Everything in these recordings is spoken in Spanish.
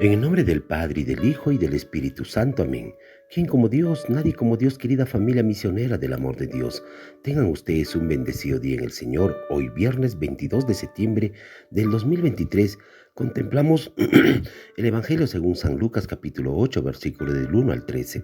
En el nombre del Padre, y del Hijo, y del Espíritu Santo. Amén. ¿Quién como Dios? Nadie como Dios, querida familia misionera del amor de Dios. Tengan ustedes un bendecido día en el Señor. Hoy, viernes 22 de septiembre del 2023, contemplamos el Evangelio según San Lucas, capítulo 8, versículo del 1 al 13.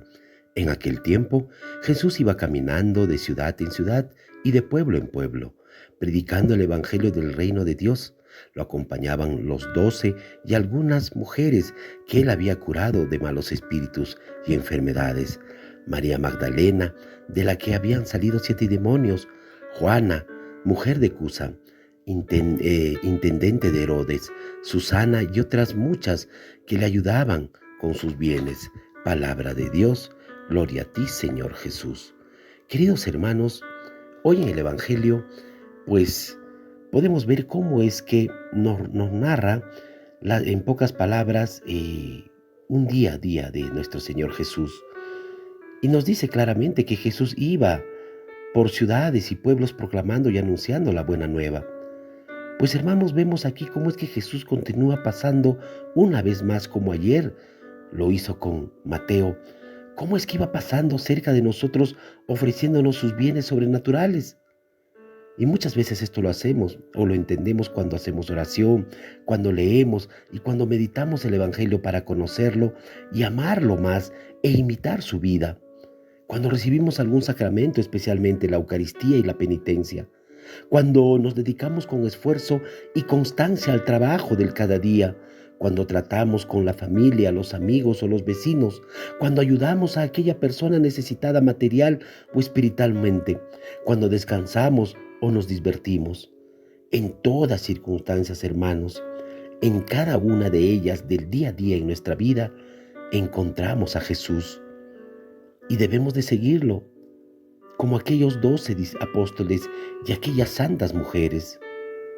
En aquel tiempo, Jesús iba caminando de ciudad en ciudad y de pueblo en pueblo, predicando el Evangelio del reino de Dios. Lo acompañaban los 12 y algunas mujeres que él había curado de malos espíritus y enfermedades: María Magdalena, de la que habían salido 7 demonios; Juana, mujer de Cusa, intendente de Herodes; Susana y otras muchas que le ayudaban con sus bienes. Palabra de Dios. Gloria a ti, Señor Jesús. Queridos hermanos, hoy en el Evangelio, pues podemos ver cómo es que nos narra en pocas palabras un día a día de nuestro Señor Jesús. Y nos dice claramente que Jesús iba por ciudades y pueblos proclamando y anunciando la buena nueva. Pues hermanos, vemos aquí cómo es que Jesús continúa pasando una vez más, como ayer lo hizo con Mateo, cómo es que iba pasando cerca de nosotros ofreciéndonos sus bienes sobrenaturales. Y muchas veces esto lo hacemos o lo entendemos cuando hacemos oración, cuando leemos y cuando meditamos el Evangelio para conocerlo y amarlo más e imitar su vida. Cuando recibimos algún sacramento, especialmente la Eucaristía y la penitencia. Cuando nos dedicamos con esfuerzo y constancia al trabajo del cada día. Cuando tratamos con la familia, los amigos o los vecinos. Cuando ayudamos a aquella persona necesitada material o espiritualmente. Cuando descansamos o nos divertimos. En todas circunstancias, hermanos, en cada una de ellas del día a día en nuestra vida, encontramos a Jesús y debemos de seguirlo, como aquellos 12 apóstoles y aquellas santas mujeres.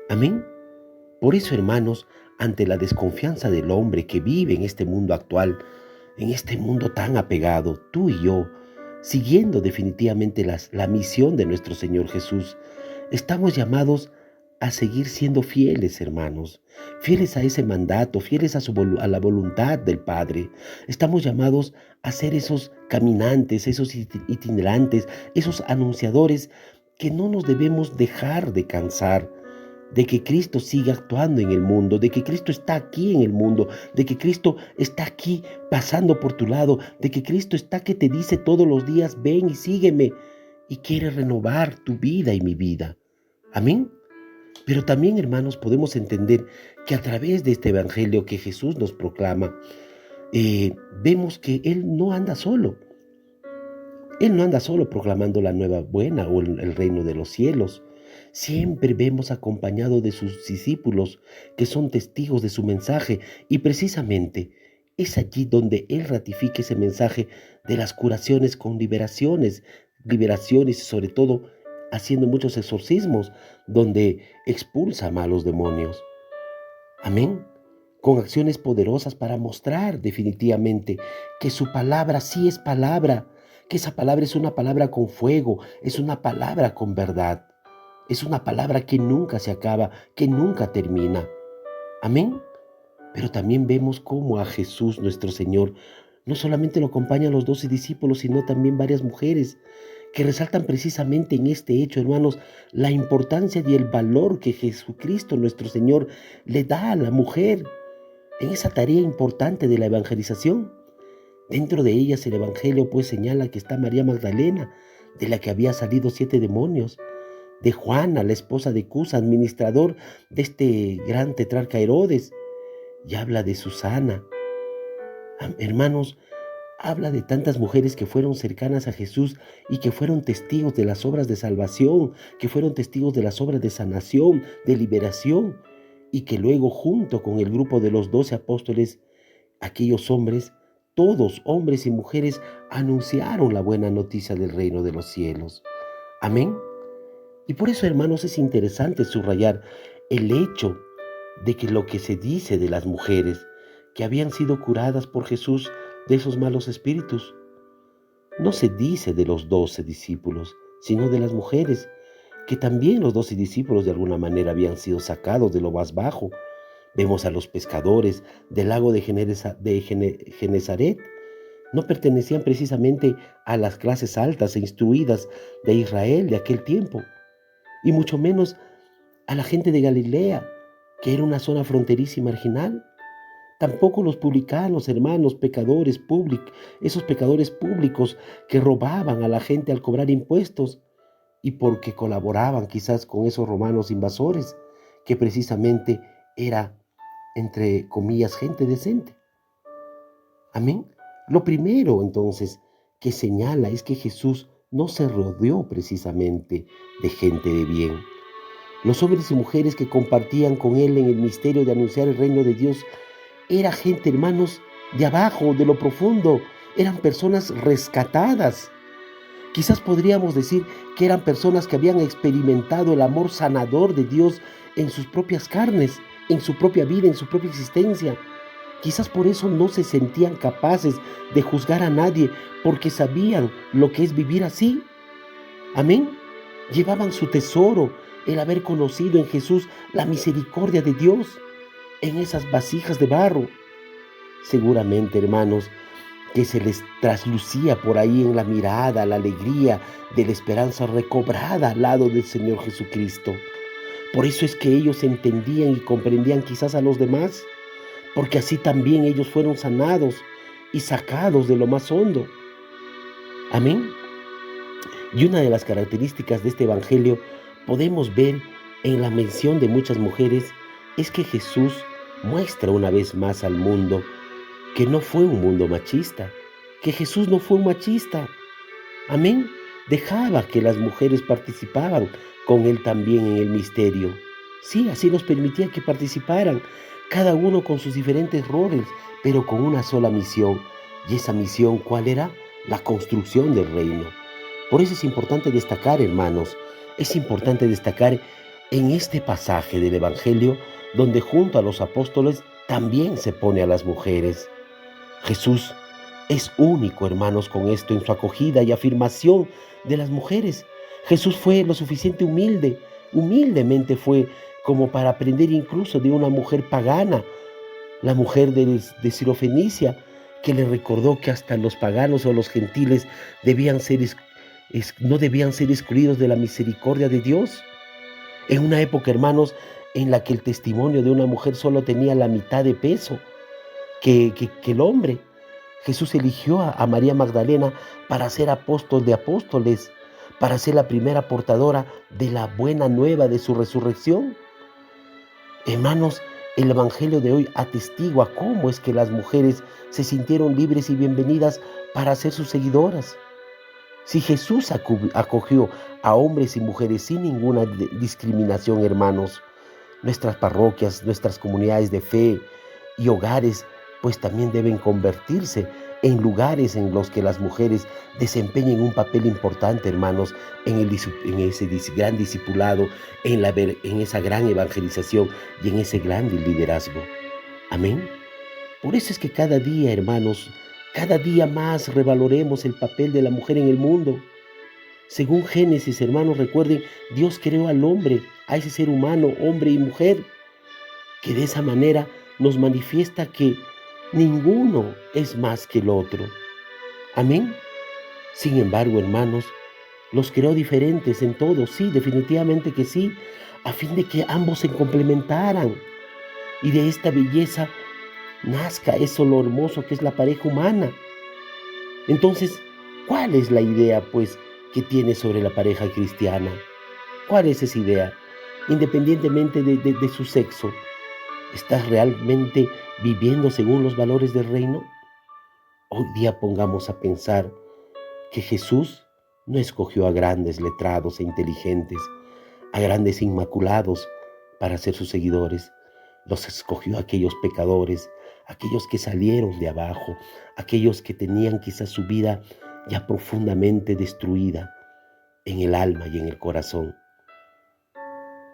Amén. Por eso, hermanos, ante la desconfianza del hombre que vive en este mundo actual, en este mundo tan apegado, tú y yo, siguiendo definitivamente la misión de nuestro Señor Jesús, estamos llamados a seguir siendo fieles, hermanos, fieles a ese mandato, fieles a la voluntad del Padre. Estamos llamados a ser esos caminantes, esos itinerantes, esos anunciadores que no nos debemos dejar de cansar, de que Cristo siga actuando en el mundo, de que Cristo está aquí en el mundo, de que Cristo está aquí pasando por tu lado, de que Cristo está que te dice todos los días: ven y sígueme, y quiere renovar tu vida y mi vida. Amén. Pero también, hermanos, podemos entender que a través de este evangelio que Jesús nos proclama, vemos que Él no anda solo. Él no anda solo proclamando la nueva buena o el reino de los cielos. Siempre vemos acompañado de sus discípulos, que son testigos de su mensaje, y precisamente es allí donde Él ratifica ese mensaje de las curaciones con liberaciones y sobre todo haciendo muchos exorcismos, donde expulsa malos demonios. Amén. Con acciones poderosas para mostrar definitivamente que su palabra sí es palabra, que esa palabra es una palabra con fuego, es una palabra con verdad, es una palabra que nunca se acaba, que nunca termina. Amén. Pero también vemos cómo a Jesús nuestro Señor no solamente lo acompañan los 12 discípulos, sino también varias mujeres que resaltan precisamente en este hecho, hermanos, la importancia y el valor que Jesucristo nuestro Señor le da a la mujer en esa tarea importante de la evangelización. Dentro de ellas el Evangelio pues señala que está María Magdalena, de la que había salido 7 demonios, de Juana, la esposa de Cusa, administrador de este gran tetrarca Herodes, y habla de Susana. Hermanos, habla de tantas mujeres que fueron cercanas a Jesús y que fueron testigos de las obras de salvación, que fueron testigos de las obras de sanación, de liberación, y que luego junto con el grupo de los 12 apóstoles, aquellos hombres, todos hombres y mujeres, anunciaron la buena noticia del reino de los cielos. Amén. Y por eso, hermanos, es interesante subrayar el hecho de que lo que se dice de las mujeres que habían sido curadas por Jesús de esos malos espíritus, no se dice de los 12 discípulos, sino de las mujeres, que también los 12 discípulos de alguna manera habían sido sacados de lo más bajo, Vemos a los pescadores del lago de Genezaret. No pertenecían precisamente a las clases altas e instruidas de Israel de aquel tiempo, y mucho menos a la gente de Galilea, que era una zona fronteriza y marginal. Tampoco los publicanos, hermanos, esos pecadores públicos que robaban a la gente al cobrar impuestos y porque colaboraban quizás con esos romanos invasores, que precisamente era, entre comillas, gente decente. Amén. Lo primero entonces que señala es que Jesús no se rodeó precisamente de gente de bien. Los hombres y mujeres que compartían con él en el misterio de anunciar el reino de Dios era gente, hermanos, de abajo, de lo profundo. Eran personas rescatadas. Quizás podríamos decir que eran personas que habían experimentado el amor sanador de Dios en sus propias carnes, en su propia vida, en su propia existencia. Quizás por eso no se sentían capaces de juzgar a nadie, porque sabían lo que es vivir así. Amén. Llevaban su tesoro, el haber conocido en Jesús la misericordia de Dios, en esas vasijas de barro. Seguramente, hermanos, que se les traslucía por ahí en la mirada la alegría de la esperanza recobrada al lado del Señor Jesucristo. Por eso es que ellos entendían y comprendían quizás a los demás, porque así también ellos fueron sanados y sacados de lo más hondo. Amén. Y una de las características de este evangelio podemos ver en la mención de muchas mujeres es que Jesús muestra una vez más al mundo que no fue un mundo machista, que Jesús no fue un machista. Amén. Dejaba que las mujeres participaban con él también en el misterio. Sí, así nos permitía que participaran, cada uno con sus diferentes roles, pero con una sola misión. ¿Y esa misión cuál era? La construcción del reino. Por eso es importante destacar, hermanos, es importante destacar en este pasaje del Evangelio, donde junto a los apóstoles también se pone a las mujeres. Jesús es único, hermanos, con esto en su acogida y afirmación de las mujeres. Jesús fue lo suficiente humildemente fue como para aprender incluso de una mujer pagana, la mujer de Sirofenicia, que le recordó que hasta los paganos o los gentiles no debían ser excluidos de la misericordia de Dios. En una época, hermanos, en la que el testimonio de una mujer solo tenía la mitad de peso que el hombre. Jesús eligió a María Magdalena para ser apóstol de apóstoles, para ser la primera portadora de la buena nueva de su resurrección. Hermanos, el Evangelio de hoy atestigua cómo es que las mujeres se sintieron libres y bienvenidas para ser sus seguidoras. Si Jesús acogió a hombres y mujeres sin ninguna discriminación, hermanos, nuestras parroquias, nuestras comunidades de fe y hogares, pues también deben convertirse en lugares en los que las mujeres desempeñen un papel importante, hermanos, en ese gran discipulado, en esa gran evangelización y en ese gran liderazgo. Amén. Por eso es que cada día, hermanos, cada día más revaloremos el papel de la mujer en el mundo. Según Génesis, hermanos, recuerden, Dios creó al hombre, a ese ser humano, hombre y mujer, que de esa manera nos manifiesta que ninguno es más que el otro. Amén. Sin embargo, hermanos, los creó diferentes en todo, sí, definitivamente que sí, a fin de que ambos se complementaran y de esta belleza nazca eso lo hermoso que es la pareja humana. Entonces, ¿cuál es la idea, pues, que tiene sobre la pareja cristiana? ¿Cuál es esa idea? Independientemente de su sexo, ¿estás realmente viviendo según los valores del reino? Hoy día pongamos a pensar que Jesús no escogió a grandes letrados e inteligentes, a grandes inmaculados para ser sus seguidores. Los escogió a aquellos pecadores, aquellos que salieron de abajo, aquellos que tenían quizás su vida ya profundamente destruida en el alma y en el corazón.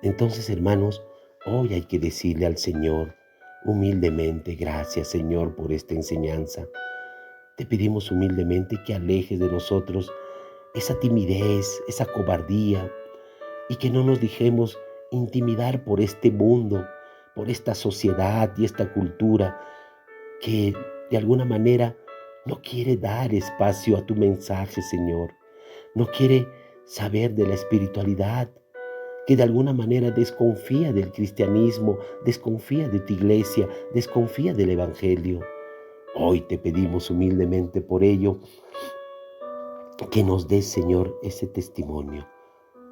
Entonces, hermanos, hoy hay que decirle al Señor humildemente: gracias, Señor, por esta enseñanza. Te pedimos humildemente que alejes de nosotros esa timidez, esa cobardía, y que no nos dejemos intimidar por este mundo, por esta sociedad y esta cultura que de alguna manera no quiere dar espacio a tu mensaje, Señor. No quiere saber de la espiritualidad, que de alguna manera desconfía del cristianismo, desconfía de tu iglesia, desconfía del evangelio. Hoy te pedimos humildemente por ello que nos des, Señor, ese testimonio,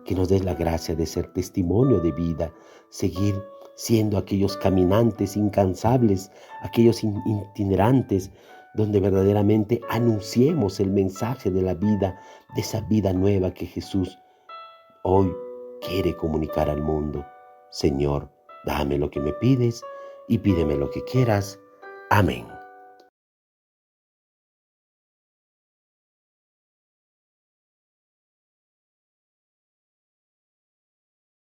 que nos des la gracia de ser testimonio de vida, seguir siendo aquellos caminantes incansables, aquellos itinerantes, donde verdaderamente anunciemos el mensaje de la vida, de esa vida nueva que Jesús hoy quiere comunicar al mundo. Señor, dame lo que me pides y pídeme lo que quieras. Amén.